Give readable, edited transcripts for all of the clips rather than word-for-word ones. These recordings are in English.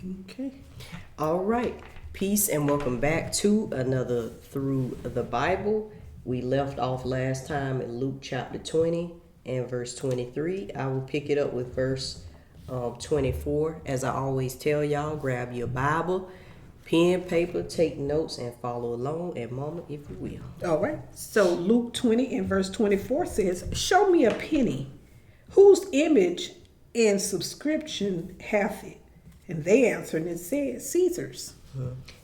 Okay. All right. Peace and welcome back to another Through the Bible. We left off last time in Luke chapter 20 and verse 23. I will pick it up with verse 24. As I always tell y'all, grab your Bible, pen, paper, take notes, and follow along. And Mama, if you will. All right. So Luke 20 and verse 24 says, "Show me a penny. Whose image and subscription hath it?" And they answered and said, "Caesar's."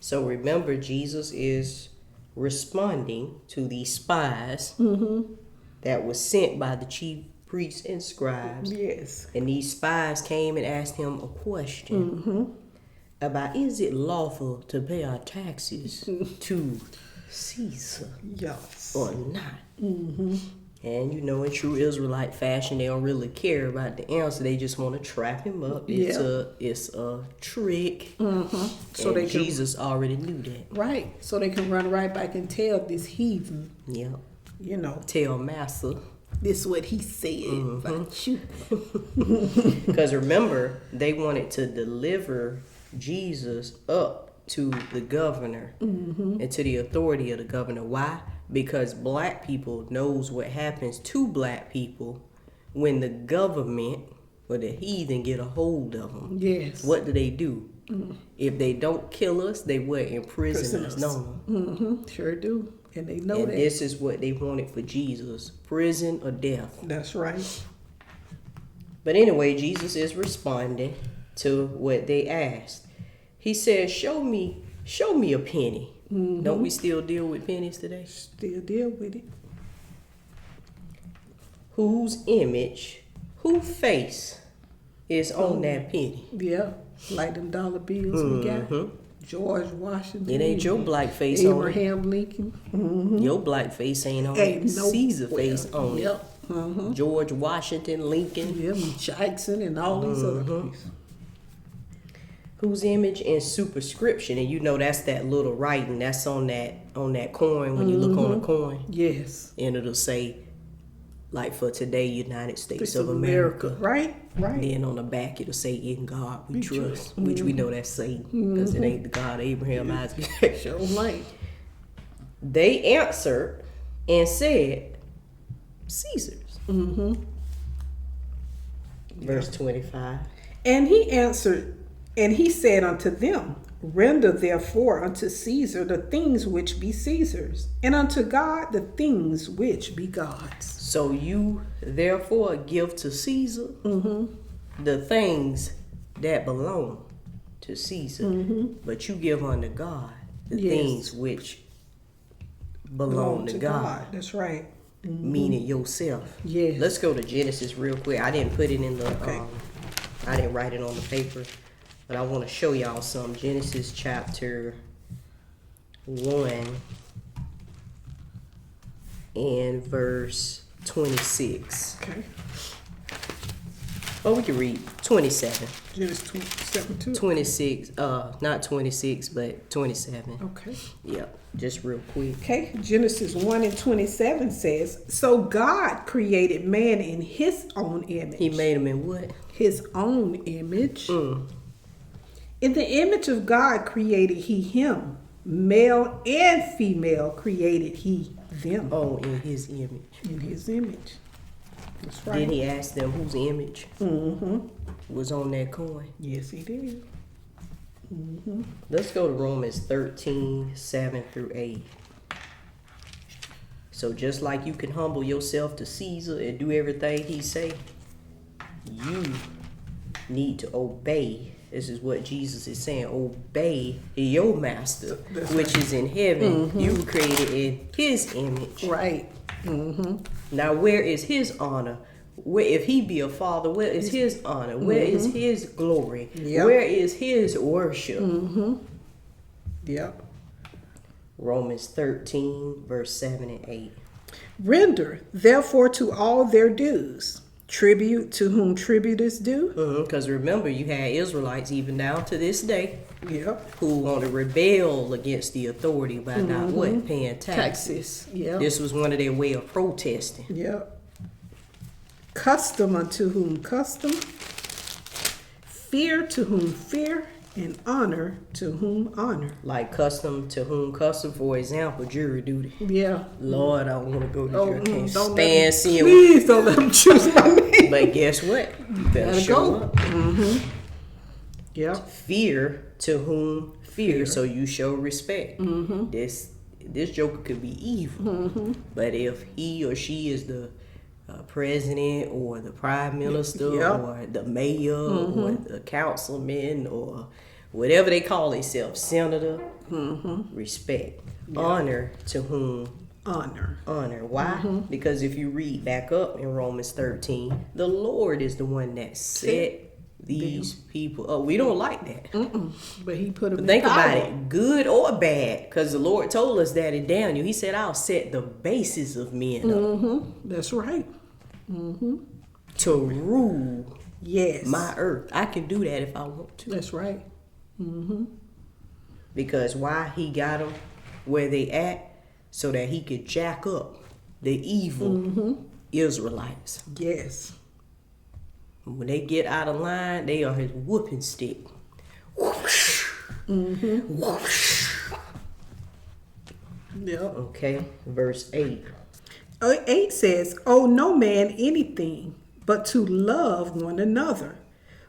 So remember, Jesus is responding to these spies that was sent by the chief priests and scribes. Yes. And these spies came and asked him a question about, is it lawful to pay our taxes to Caesar Yes. or not? And you know, in true Israelite fashion, they don't really care about the answer. They just want to trap him up. It's a trick. So and they can, Jesus already knew that. right. So they can run right back and tell this heathen, Yeah. you know, Tell Massa. this is what he said about you. Because remember, they wanted to deliver Jesus up to the governor and to the authority of the governor. Why? Because black people knows what happens to black people when the government or the heathen get a hold of them. Yes. What do? If they don't kill us, they would imprison us. No. Sure do. And they know And that. this is what they wanted for Jesus: prison or death. That's right. But anyway, Jesus is responding to what they asked. He says, show me a penny. Don't we still deal with pennies today? Still deal with it. Whose image, whose face is on that penny? Yeah. Like them dollar bills we got. George Washington. It ain't your black face on it. Abraham Lincoln. Your black face ain't on Ain't it. no- Caesar face on Yep. it. George Washington, Lincoln. Yeah, Jackson and all these other people. Whose image and superscription, and you know that's that little writing that's on that coin when you look on a coin, Yes. and it'll say, like for today, United States of America. Right? Right. Then on the back it'll say, "In God we trust," which we know that's Satan because it ain't the God of Abraham, Isaac. Sure right. They answered and said, "Caesar's." Verse 25. And he answered, and he said unto them, "Render therefore unto Caesar the things which be Caesar's, and unto God the things which be God's." So you therefore give to Caesar the things that belong to Caesar, but you give unto God the Yes. things which belong to God. That's right. Meaning yourself. Yes. Let's go to Genesis real quick. I didn't put it in the Okay. I didn't write it on the paper, but I want to show y'all some. Genesis chapter 1 and verse 26. Okay. Oh, we can read 27. Genesis 27 too. 26, not 26, but 27. Okay. Yep, just real quick. Okay, Genesis 1 and 27 says, "So God created man in his own image." He made him in what? His own image. In the image of God created he him. Male and female created he them. Oh, in his image. In his image. That's Then right. he asked them whose image was on that coin. Yes, he did. Let's go to Romans 13, 7 through 8. So just like you can humble yourself to Caesar and do everything he say, you need to obey. This is what Jesus is saying. Obey your master, That's which is in heaven. You were created in his image. Right. Now, where is his honor? Where, if he be a father, where is his honor? Where is his glory? Yep. Where is his worship? Yep. Romans 13, verse 7 and 8. Render therefore to all their dues. Tribute to whom tribute is due. Because remember, you had Israelites even down to this day Yep. who want to rebel against the authority by not what? Paying taxes. Taxes. Yep. This was one of their way of protesting. Yep. Custom unto whom custom. Fear to whom fear. and honor to whom honor. Like custom to whom custom. For example, jury duty. Yeah. Lord, I don't want to go to jury. I can't don't stand seeing. Please don't let them choose my name. But guess what? You better Gotta show go. up. Yep. Fear to whom fear. So you show respect. This joker could be evil, but if he or she is the president or the prime minister or the mayor or the councilman or whatever they call themselves, senator, respect, honor to whom Honor. Why? Because if you read back up in Romans 13, the Lord is the one that set these people up. We don't like that. But he put them in Think power. about it, good or bad, because the Lord told us that in Daniel. He said, I'll set the basis of men up That's right. to rule Yes. my earth. I can do that if I want to. That's right. Because why? He got them where they at so that he could jack up the evil Israelites. Yes. When they get out of line, they are his whooping stick. Whoosh. Whoosh. Yep. Okay, verse 8. 8 says, "Owe no man anything but to love one another.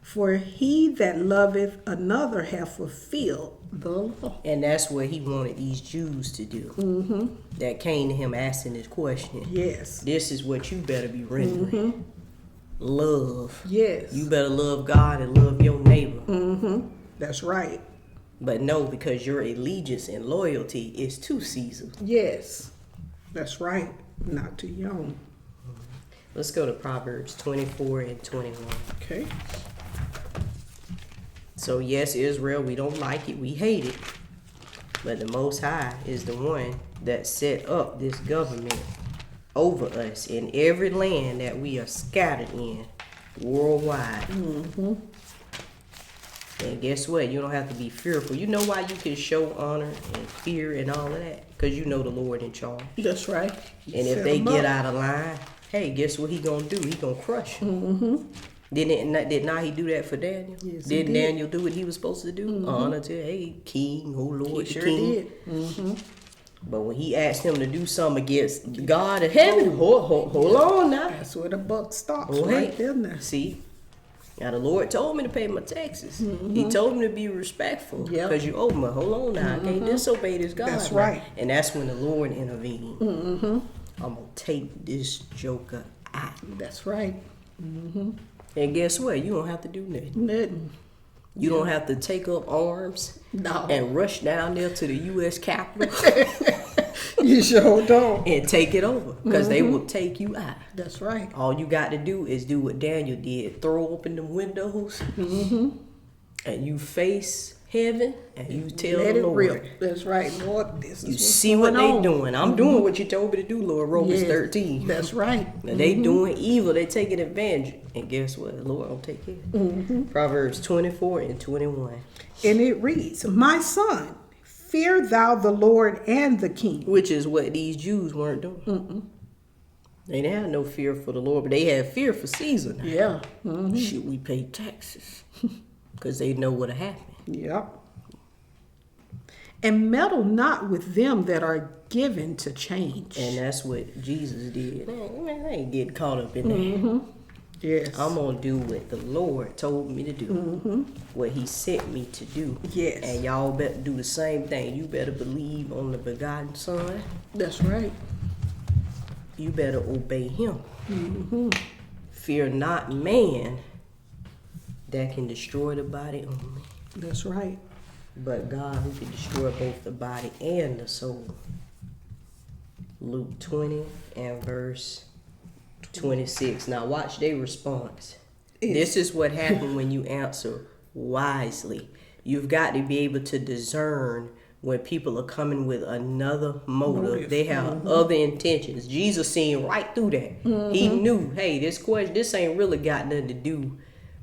For he that loveth another hath fulfilled the law." And that's what he wanted these Jews to do. That came to him asking this question. Yes. This is what you better be rendering. Love. Yes. You better love God and love your neighbor. That's right. But no, because your allegiance and loyalty is to Caesar. Yes. That's right. Not to your own. Let's go to Proverbs 24 and 21. Okay. So yes, Israel, we don't like it, we hate it. But the Most High is the one that set up this government over us in every land that we are scattered in worldwide. And guess what? You don't have to be fearful. You know why you can show honor and fear and all of that? Because you know the Lord in charge. That's right. And if they get out of line, hey, guess what he gonna do? He gonna crush them. Did not he do that for Daniel? Yes, he Didn't did. Daniel do what he was supposed to do? Honor to, hey, king, oh Lord, He the sure king. did. But when he asked him to do something against God of heaven, hold on now. That's where the buck stops. Oh, Right hey, there. see, now the Lord told me to pay my taxes. He told me to be respectful Yep. because you owe me. Hold on now, I can't disobey this God. That's now. right. And that's when the Lord intervened. I'm gonna take this joker out. That's right. And guess what? You don't have to do nothing. Nothing. You don't have to take up arms No. and rush down there to the U.S. Capitol You sure don't. and take it over because they will take you out. That's right. All you got to do is do what Daniel did. Throw open the windows and you face heaven and you tell Let the it Lord. rip. That's right, Lord. This is You what's see what going they on. doing. I'm doing what you told me to do, Lord. Romans Yes, 13. That's right. Now they doing evil. They taking advantage. And guess what? The Lord will take care of it. Proverbs 24 and 21. And it reads, "My son, fear thou the Lord and the king." Which is what these Jews weren't doing. They didn't have no fear for the Lord, but they had fear for Caesar. Now. Yeah. Should we pay taxes? Because they know what'll happen. Yep. And meddle not with them that are given to change. And that's what Jesus did. Man, I ain't getting caught up in that. Yes. I'm going to do what the Lord told me to do. What he sent me to do. Yes. And y'all better do the same thing. You better believe on the begotten son. That's right. You better obey him. Fear not man that can destroy the body only, That's right. but God who can destroy both the body and the soul. Luke 20 and verse 26. Now watch their response. This is what happened when you answer wisely. You've got to be able to discern when people are coming with another motive. They have other intentions. Jesus seen right through that. He knew, hey, this ain't really got nothing to do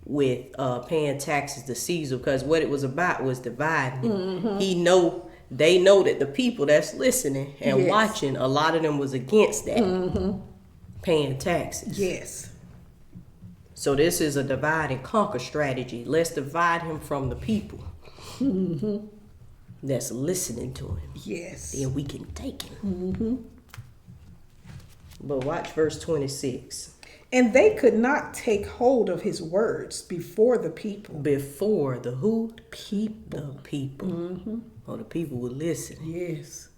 with paying taxes to Caesar, because what it was about was dividing. They know that the people that's listening and watching, a lot of them was against that, paying taxes. Yes. So this is a divide and conquer strategy. Let's divide him from the people. that's listening to him, Yes. then we can take him. But watch verse 26. And they could not take hold of his words before the people. Before the who? People. The people. Or the people would listen. Yes.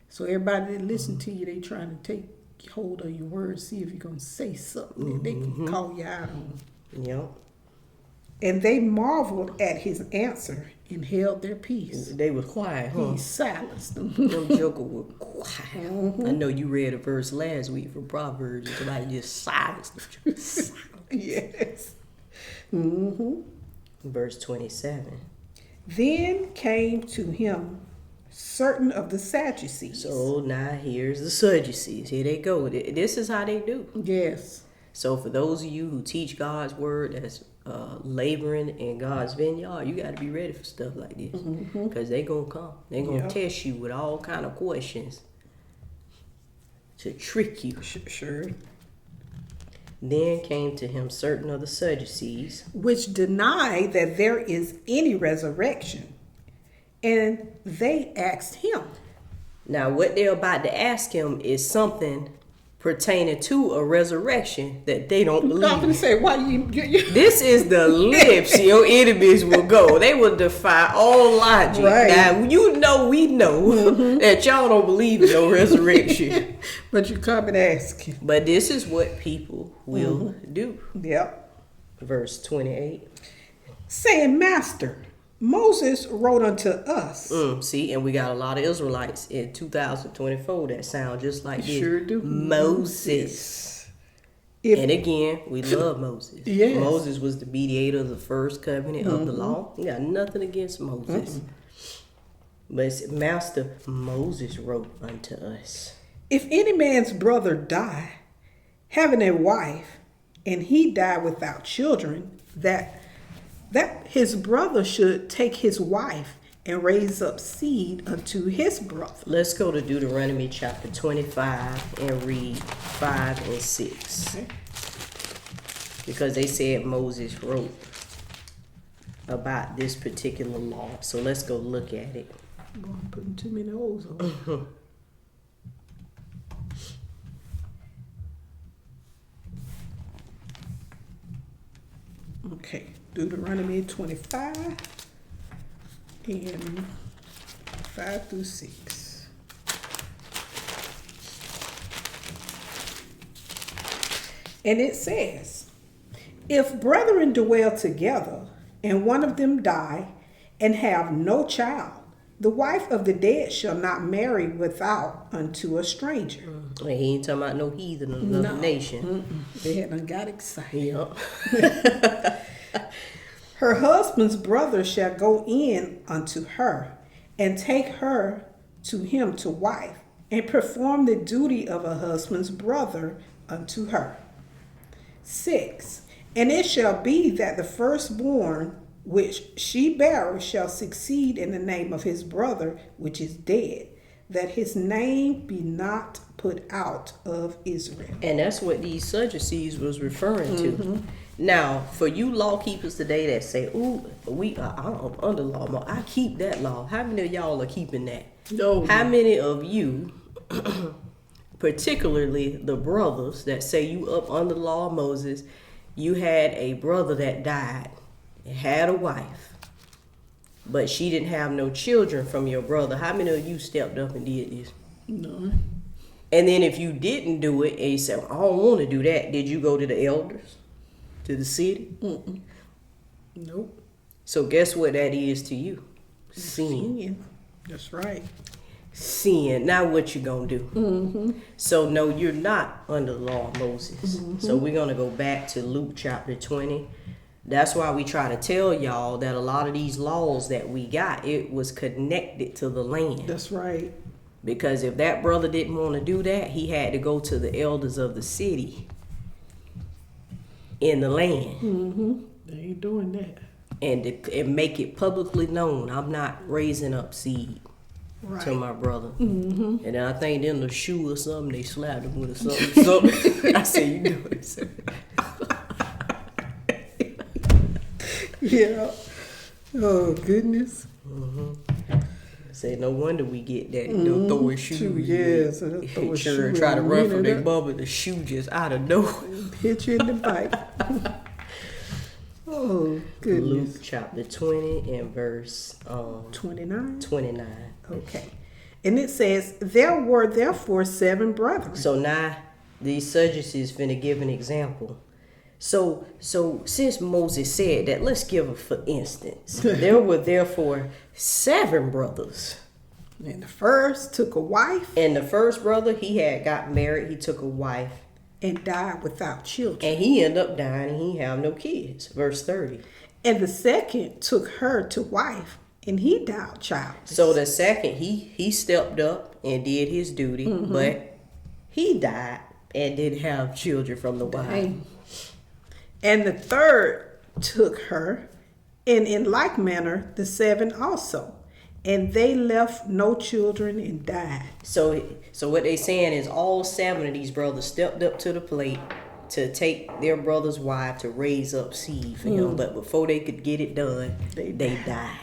So everybody that listen to you, they trying to take hold of your words, see if you're going to say something that they can call you out on. Yep. And they marveled at his answer and held their peace. They was quiet, huh? He silenced them. Them joker were quiet. I know you read a verse last week from Proverbs. Somebody just silenced them. Yes. Verse 27. Then came to him certain of the Sadducees. So now here's the Sadducees. Here they go. This is how they do. Yes. So for those of you who teach God's word that's laboring in God's vineyard, you got to be ready for stuff like this. Because they going to come. They're going to test you with all kind of questions to trick you. Sure. Then came to him certain of the Sadducees, Which deny that there is any resurrection. And they asked him. Now, what they're about to ask him is something pertaining to a resurrection that they don't I'm believe. going to say, why you This is the lips your enemies will go. They will defy all logic. Right. Now, we know that y'all don't believe in no resurrection. But you come and ask him. But this is what people will do. Yep. Verse 28. Saying, Master, Moses wrote unto us. See, and we got a lot of Israelites in 2024 that sound just like this. Sure do. Moses. If- And again, we love Moses. Yes. Moses was the mediator of the first covenant of the law. You got nothing against Moses. But it said, Master, Moses wrote unto us. If any man's brother die, having a wife, and he die without children, that his brother should take his wife and raise up seed unto his brother. Let's go to Deuteronomy chapter 25 and read 5 and 6. Okay. Because they said Moses wrote about this particular law. So let's go look at it. I'm putting too many O's on. Okay, Deuteronomy 25 and 5 through 6. And it says, if brethren dwell together, and one of them die, and have no child, the wife of the dead shall not marry without unto a stranger. And he ain't talking about no heathen or another nation. They hadn't got excited. Yep. Her husband's brother shall go in unto her, and take her to him to wife, and perform the duty of a husband's brother unto her. 6. And it shall be that the firstborn which she beareth shall succeed in the name of his brother which is dead, that his name be not put out of Israel. And that's what these Sadducees was referring to. Now, for you law keepers today that say, "Ooh, I'm under law, I keep that law." How many of y'all are keeping that? No. How many of you, particularly the brothers that say you up under the law of Moses, you had a brother that died, and had a wife, but she didn't have no children from your brother? How many of you stepped up and did this? No. And then if you didn't do it and you said, "I don't want to do that," did you go to the elders? To the city? Nope. So guess what that is to you? Sin. That's right. Sin. Now what you gonna do? So no, you're not under the law of Moses. So we're gonna go back to Luke chapter 20. That's why we try to tell y'all that a lot of these laws that we got, it was connected to the land. That's right. Because if that brother didn't want to do that, he had to go to the elders of the city in the land. They ain't doing that. And make it publicly known, I'm not raising up seed Right. to my brother. And then I think then the shoe or something, they slapped him with something. I said, "You do it." Yeah. Oh, goodness. Say no wonder we get that. They'll throw a shoe. Yes, they'll throw a shoe Sure, in try to a run from minute. their bubble. The shoe just out of nowhere. Hit you in the bike. Oh, goodness. Luke chapter 20 and verse 29. 29. Okay. And it says, there were therefore 7 brethren. So now these Sadducees finna give an example. So since Moses said that, let's give a for instance. There were therefore 7 brothers. And the first took a wife And the first brother, he had got married, he took a wife, and died without children. and he ended up dying and he have no kids. Verse 30. And the second took her to wife, and he died childless. So the second, he stepped up and did his duty, but he died and didn't have children from the wife. Dang. And the third took her, and in like manner the 7 also. And they left no children and died. So what they saying is all 7 of these brothers stepped up to the plate to take their brother's wife to raise up seed for him. But before they could get it done, they died.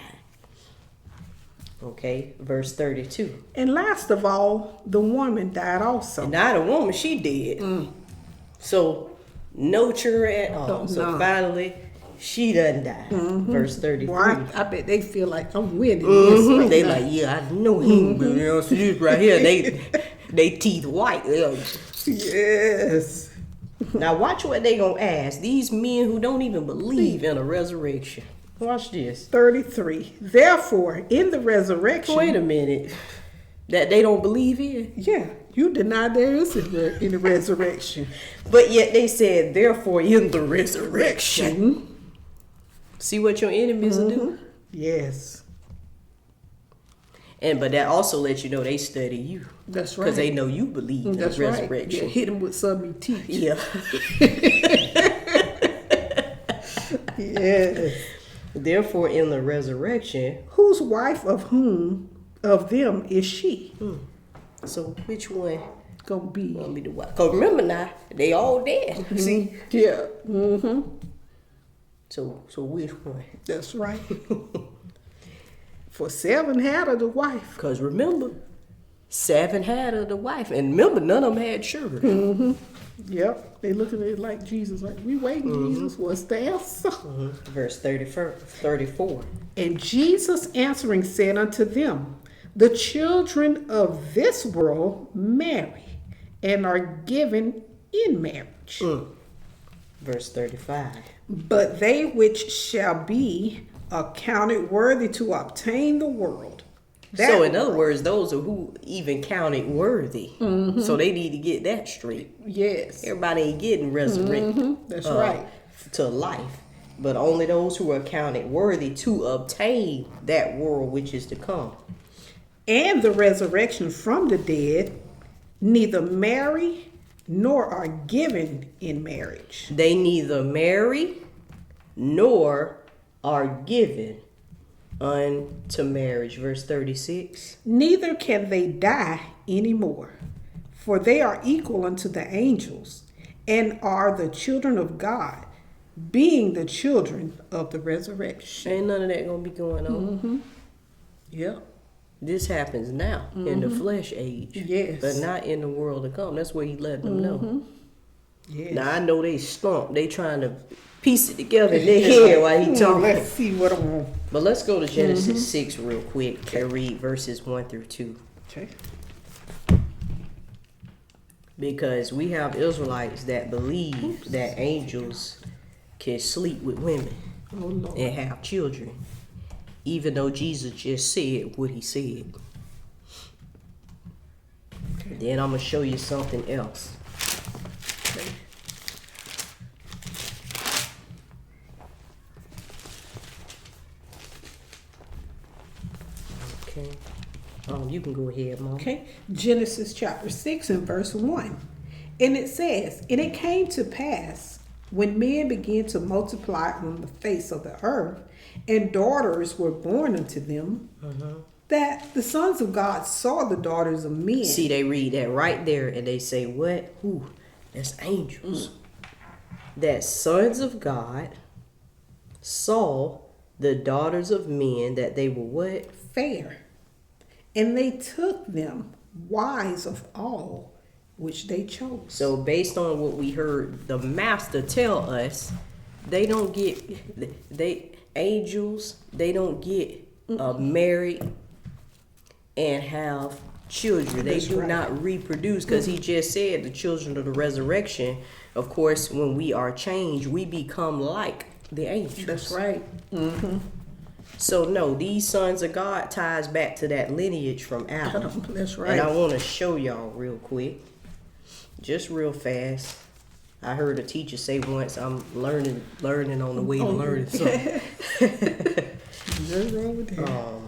Okay, verse 32. And last of all, the woman died also. And now the woman, she did. So no children at all. Oh, So no. finally, she done died. Verse 33. Boy, I bet they feel like I'm winning Mhm. this. They right like, now. yeah, I know him, but you know, see this right here, they teeth white. Yes. Now watch what they gonna ask. These men who don't even believe in a resurrection. Watch this. 33. Therefore, in the resurrection. Wait a minute. That they don't believe in? Yeah, you deny there is in the resurrection. But yet they said, therefore in the resurrection. See what your enemies will do? Yes. But that also lets you know they study you. That's right. Because they know you believe in That's the right. resurrection. Yeah, hit them with something you teach. Yeah. Yes. Therefore, in the resurrection, Whose wife of whom of them is she? so which one Gonna be. gonna be the wife? Because remember now, they all dead. See? Yeah. Mm-hmm. So which one? That's right. For 7 had of the wife. Because remember, 7 had of the wife. And remember, none of them had children. Yep. They looking at it like Jesus, like, we waiting, Jesus. What's the answer? Verse 34. And Jesus answering said unto them, the children of this world marry and are given in marriage. Verse 35. But they which shall be accounted worthy to obtain the world. So in other words, those are who even counted worthy. So they need to get that straight. Yes. Everybody ain't getting resurrected. That's right. To life. But only those who are counted worthy to obtain that world which is to come. And the resurrection from the dead neither marry nor are given in marriage. They neither marry nor are given unto marriage. Verse 36. Neither can they die anymore, for they are equal unto the angels, and are the children of God, being the children of the resurrection. Ain't none of that gonna be going on. Yep. This happens now in the flesh age. Yes. But not in the world to come. That's what he let them know. Yes. Now I know they stumped. They trying to piece it together in their head while he talking. Let's see what I want. But let's go to Genesis 6 real quick and read verses 1 through 2. Okay. Because we have Israelites that believe that angels can sleep with women Oh, Lord. and have children, even though Jesus just said what he said. Then I'm going to show you something else. Okay. Okay. You can go ahead, Mom. Okay, Genesis chapter 6 and verse 1. And it says, and it came to pass when men began to multiply on the face of the earth, and daughters were born unto them, that the sons of God saw the daughters of men. See, they read that right there and they say, what? Ooh, that's angels. That sons of God saw the daughters of men, that they were what? Fair. And they took them wives of all which they chose. So based on what we heard the master tell us, they don't get angels, they don't get married and have children. They That's do right. not reproduce, because he just said the children of the resurrection, of course, when we are changed, we become like the angels. That's right. So no, these sons of God ties back to that lineage from Adam. That's right. And I want to show y'all real quick, just real fast. I heard a teacher say once, I'm learning on the way to learning something. Nothing wrong with that.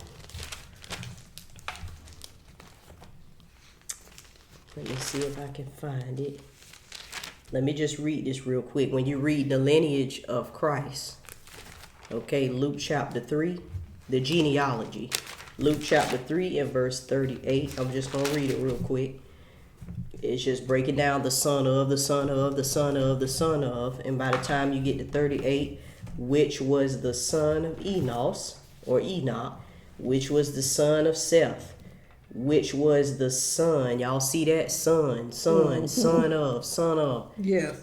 Let me see if I can find it. Let me just read this real quick. When you read the lineage of Christ, okay, Luke chapter 3, the genealogy. Luke chapter 3 and verse 38. I'm just going to read it real quick. It's just breaking down the son of, the son of, the son of, the son of. And by the time you get to 38, which was the son of Enos, or Enoch, which was the son of Seth, which was the son, y'all see that? Son of. Yes.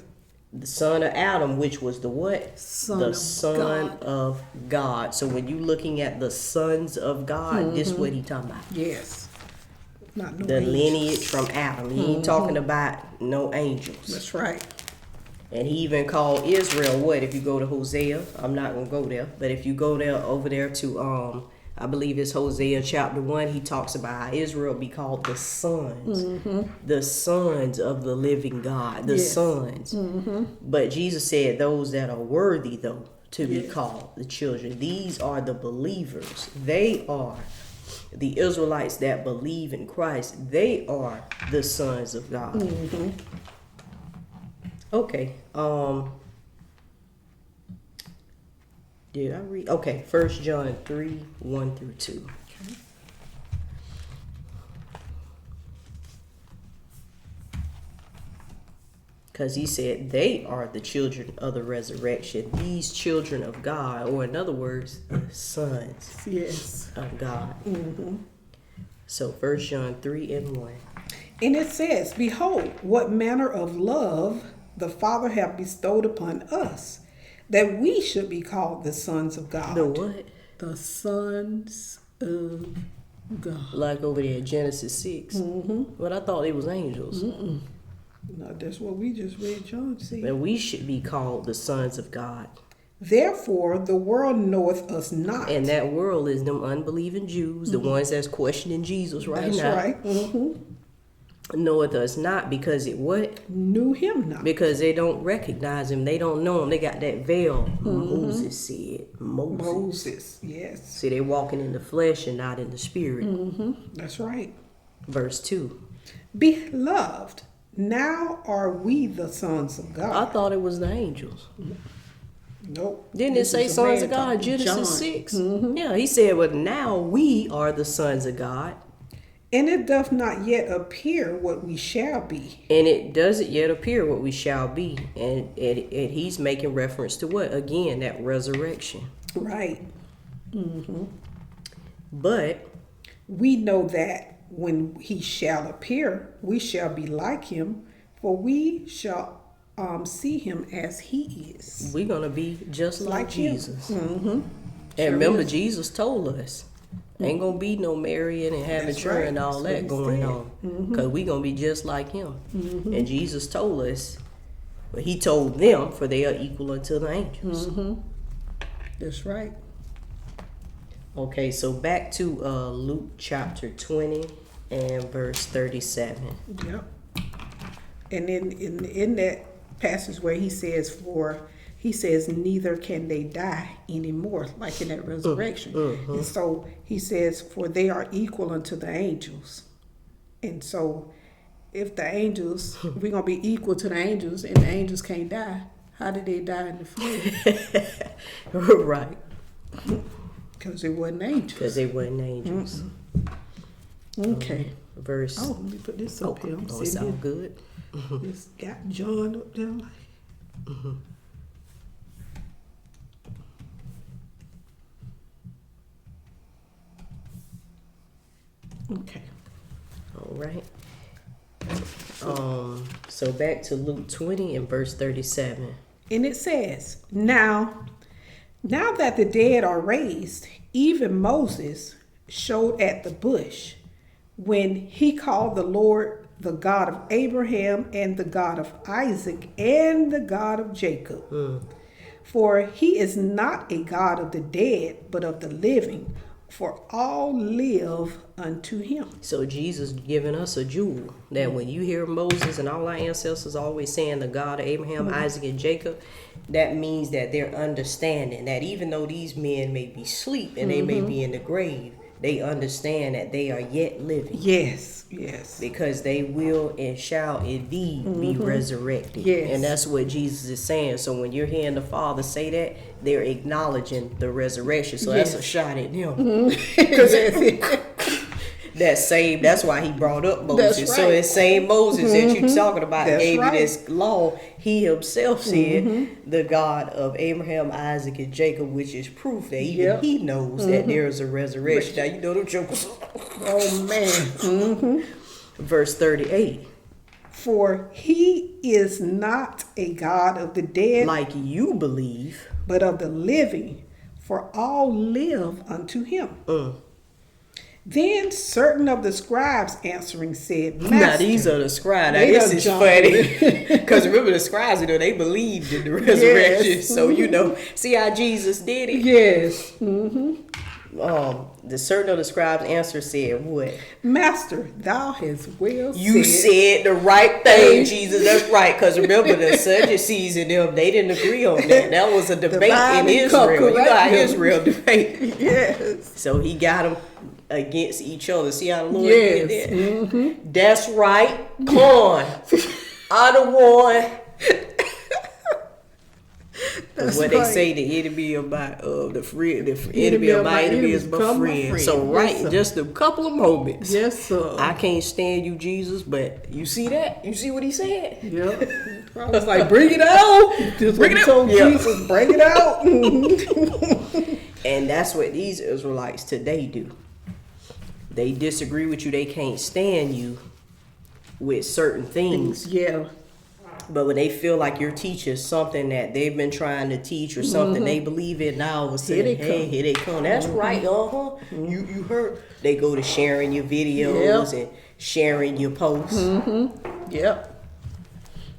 The son of Adam, which was the what? Son the of son God. of God. So when you looking at the sons of God, this what he talking about. Yes. Not no The angels. lineage from Adam. He ain't talking about no angels. That's right. And he even called Israel what? If you go to Hosea, I'm not gonna go there, but if you go there over there to I believe it's Hosea chapter 1, he talks about how Israel be called the sons. The sons of the living God. The Yes. sons. But Jesus said those that are worthy though to be called the children. These are the believers. They are the Israelites that believe in Christ. They are the sons of God. Okay. Did I read? Okay, 1 John 3, 1 through 2. Because he said they are the children of the resurrection. These children of God, or in other words, the sons Yes. of God. So 1 John 3 and 1. And it says, behold, what manner of love the Father hath bestowed upon us, that we should be called the sons of God. The what? The sons of God. Like over there, Genesis 6. But I thought it was angels. No, that's what we just read John said. But we should be called the sons of God. Therefore, the world knoweth us not. And that world is them unbelieving Jews, the ones that's questioning Jesus right That's now. right. Knoweth us not because it what? Knew him not. Because they don't recognize him. They don't know him. They got that veil. Moses said. Moses, yes. See, they walking in the flesh and not in the spirit. That's right. Verse 2. Beloved, now are we the sons of I God. thought it was the angels. Nope. Didn't This it say is a sons man of God? talking. Genesis John. 6. Yeah, he said, well, now we are the sons of God. And it doth not yet appear what we shall be. And it doesn't yet appear what we shall be. And he's making reference to what? Again, that resurrection. Right. But We know that when he shall appear, we shall be like him, for we shall see him as he is. we're going to be just like Like him. Jesus. Mm-hmm. And remember, Jesus told us, ain't going to be no marrying and having That's children right. and all That's that what he going said. on. Because we're going to be just like him. And Jesus told us, well, he told them, for they are equal unto the angels. That's right. Okay, so back to Luke chapter 20 and verse 37. Yep. And in that passage where he says, neither can they die anymore, like in that resurrection. And so he says, for they are equal unto the angels. And so if the angels, we're going to be equal to the angels and the angels can't die, how did they die in the flesh? Right, Because it wasn't angels. because they weren't angels. Okay. Verse. Oh, let me put this up here. I'm Oh, it sitting sounds good. here. It's got John up there like. Okay. All right. So back to Luke 20 and verse 37. And it says, now that the dead are raised, even Moses showed at the bush when he called the Lord the God of Abraham and the God of Isaac and the God of Jacob. For he is not a God of the dead, but of the living, for all live unto him. So Jesus giving us a jewel that when you hear Moses and all our ancestors always saying the God of Abraham, Isaac, and Jacob, that means that they're understanding that even though these men may be asleep and they may be in the grave, they understand that they are yet living. Yes. Because they will and shall indeed be resurrected. Yes. And that's what Jesus is saying. So when you're hearing the Father say that, they're acknowledging the resurrection. So that's a shot at them. That's why he brought up Moses. That's So right. that same Moses that you're talking about That's gave right. you this law. He himself said the God of Abraham, Isaac, and Jacob, which is proof that even he knows that there is a resurrection. Now you know them jokers. Oh man. Verse 38. For he is not a God of the dead, Like you believe. but of the living, for all live unto him. Then certain of the scribes answering said, Now Master, these are the scribes. Now They this done is jumped funny. Because remember the scribes, they believed in the resurrection. Yes. So see how Jesus did it? yes, The certain of the scribes answer said, what? Master, thou hast well You said the right thing, Jesus. That's right. Because remember the Sadducees and them, they didn't agree on that. That was a debate Divide in and Israel. You know how correct them. Israel debate. Yes. So he got them against each other. See how the Lord Yes. did that? That's right. Con. I the one. That's what they right. say, the enemy of my enemy of my enemy is my become my friend. friend. So right, Yes, sir. just a couple of moments. Yes, sir. I can't stand you, Jesus, but you see that? You see what he said? Yep. I was like, bring it out. Just Bring when it he told out. Yeah. Jesus, bring it out. And that's what these Israelites today do. They disagree with you. They can't stand you with certain things. Yeah. But when they feel like you're teaching something that they've been trying to teach or something they believe in, now all of a sudden, here they come. That's right, You heard. They go to sharing your videos and sharing your posts. Yep.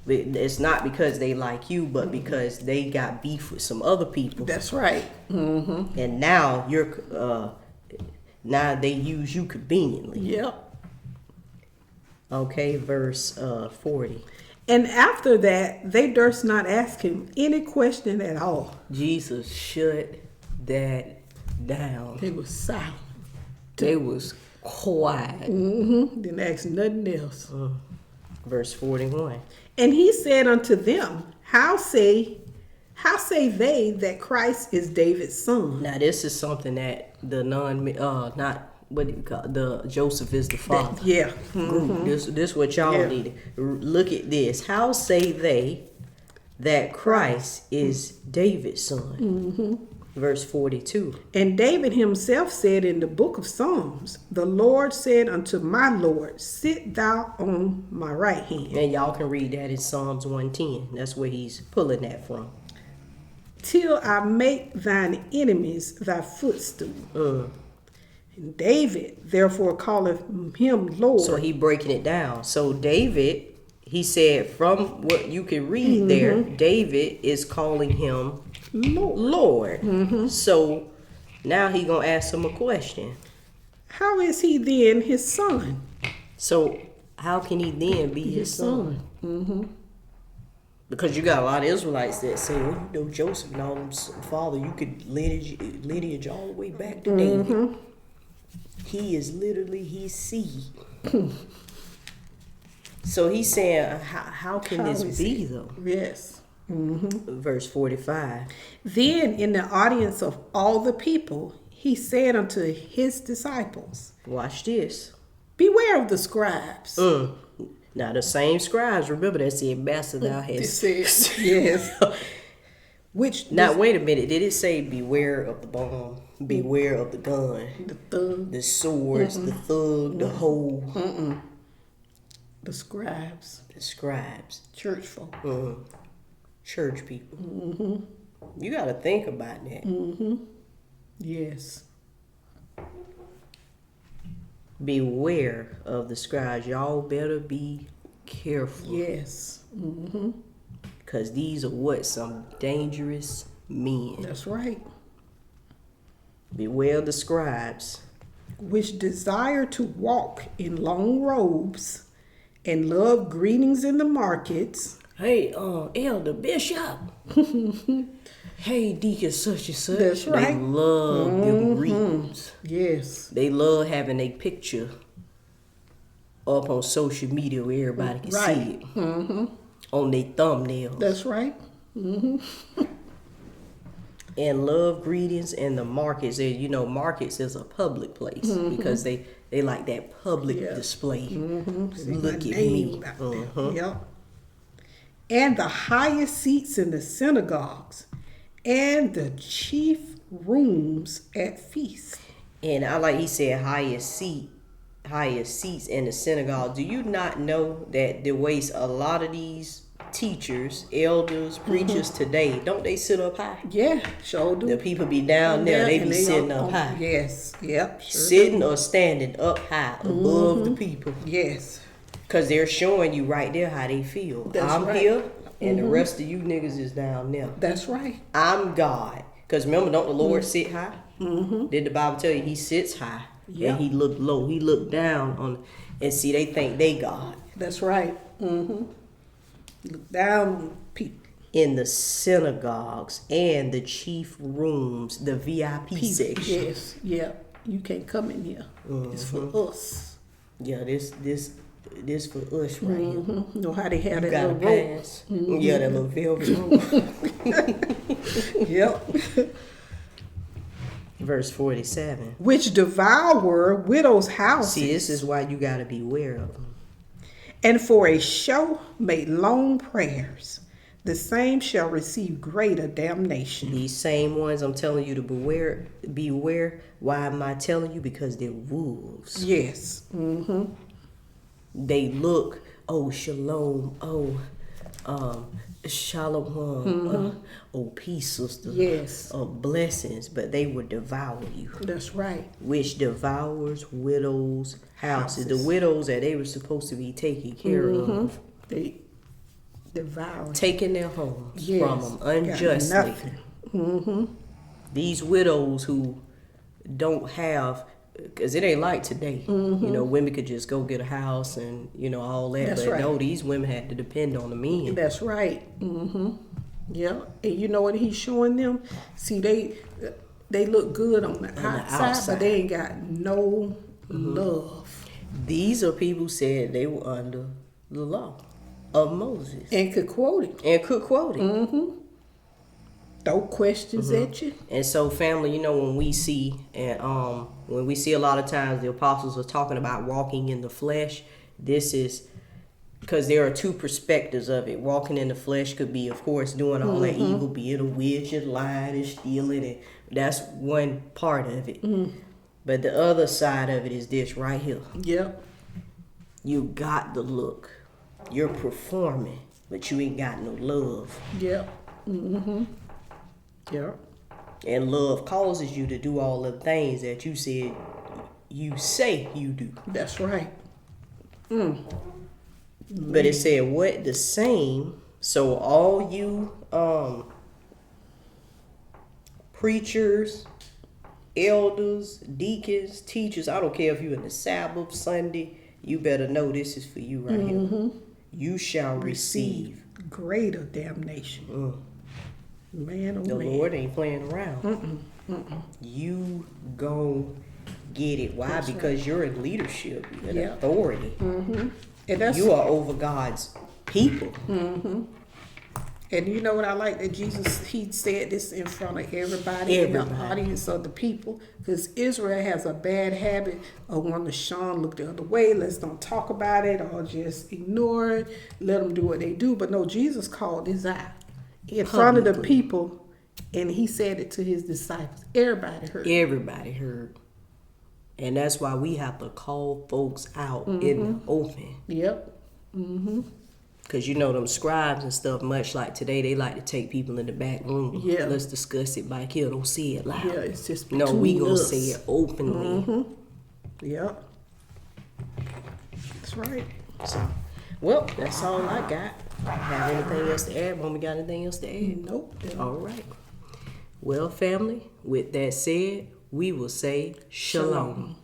But it's not because they like you, but because they got beef with some other people. That's right. And now now they use you conveniently. Yep. Okay, verse 40. And after that, they durst not ask him any question at all. Jesus shut that down. They was silent. They was quiet. Didn't ask nothing else. Verse 41. And he said unto them, How say they that Christ is David's son? Now this is something that the the Joseph is the father. Yeah. Group. This what y'all need. Look at this. How say they that Christ is David's son? Verse 42. And David himself said in the book of Psalms, The Lord said unto my Lord, Sit thou on my right hand, And y'all can read that in Psalms 110. That's where he's pulling that from. till I make thine enemies thy footstool. And David therefore calleth him Lord. So he breaking it down. So David, he said, from what you can read there, David is calling him Lord. So now he gonna ask him a question. How is he then his son? So how can he then be his son? Because you got a lot of Israelites that say, well, you know, Joseph and all them father, you could lineage all the way back to David. He is literally his seed. So he's saying, how can this be though? Yes. Verse 45. Then in the audience of all the people, he said unto his disciples, Watch this. Beware of the scribes. Now the same scribes, remember that's the ambassador thou hast. Yes. Which Now wait a minute, did it say beware of the bomb? Beware of the gun, The thug, the swords, the thug, the hoe, the scribes, the scribes, church folk. church people. You got to think about that. Yes. Beware of the scribes. Y'all better be careful. Yes. Because these are what? Some dangerous men. That's right. Beware of the scribes. Which desire to walk in long robes and love greetings in the markets. Hey, elder, bishop. Hey, deacon such and such. That's right. They love them greetings. Yes. They love having a picture up on social media where everybody can see it. On their thumbnails. That's right. And love greetings in the markets. And, you know, markets is a public place because they like that public display. Look at me. Yep. And the highest seats in the synagogues and the chief rooms at feasts. And I like he said highest seats in the synagogue. Do you not know that the ways a lot of these teachers, elders, preachers today, don't they sit up high? Yeah, sure do. The people be down there, they and be sitting on- up high. Yes, yep, sure Sitting or standing up high above the people. do. Yes, Because they're showing you right there how they feel. That's I'm right. here and the rest of you niggas is down there. that's right. I'm God. Because remember, don't the Lord sit high? Did the Bible tell you he sits high? Yeah. And he looked low. He looked down on, and see, they think they God. That's right. Look down on people. In the synagogues and the chief rooms, the VIP section. Yes, yeah. You can't come in here. It's for us. Yeah, this for us right here. You know how they have You that got a little rope? pass. Yeah, that little velvet rope. Yep. Verse 47. Which devour widows' houses. See, this is why you got to beware of them. And for a show make long prayers. The same shall receive greater damnation. These same ones I'm telling you to beware. Why am I telling you? Because they're wolves. Yes. They look, oh, shalom, oh, shalom, oh, peace, sister. Yes. Oh, blessings, but they will devour you. That's right. Which devours widows' houses. The Houses. widows that they were supposed to be taking care of. They devour. Taking their homes Yes. from them Got unjustly. nothing. These widows who don't have, because it ain't like today. You know, women could just go get a house and, you know, all that. That's but right. no, these women had to depend on the men. That's right. Yeah. And you know what he's showing them? See, they look good on the outside, but they ain't got no love. These are people who said they were under the law of Moses. And could quote it. And could quote it. Throw questions at you. And so, family, you know, when we see a lot of times the apostles are talking about walking in the flesh, this is because there are two perspectives of it. Walking in the flesh could be, of course, doing all that evil, being a witch and lying and stealing, and that's one part of it. But the other side of it is this right here. Yep. You got the look. You're performing, but you ain't got no love. Yep. Yep. And love causes you to do all the things that you said you say you do. That's right. But it said what? The same. So all you preachers, elders, deacons, teachers, I don't care if you're in the Sabbath, Sunday, you better know this is for you right here. You shall receive. Greater damnation. Man, oh The man. Lord ain't playing around. You go get it. Why? Because you're in leadership. You're in Yeah. authority. And that's You are over God's people. And you know what I like that Jesus, he said this in front of everybody in the audience of the people, because Israel has a bad habit of wanting to shun, look the other way, let's don't talk about it or just ignore it, let them do what they do. But no, Jesus called this out in front of the people And he said it to his disciples. Everybody heard. Everybody heard. And that's why we have to call folks out in the open. Yep. Because you know them scribes and stuff, much like today, they like to take people in the back room. Yeah. Let's discuss it back here. Don't say it loud. Yeah, it's just No, we between gonna us. say it openly. Yep. That's right. So, well, that's all I got. Have anything else to add? Mama got anything else to add? Nope. All right. Well, family, with that said, we will say shalom.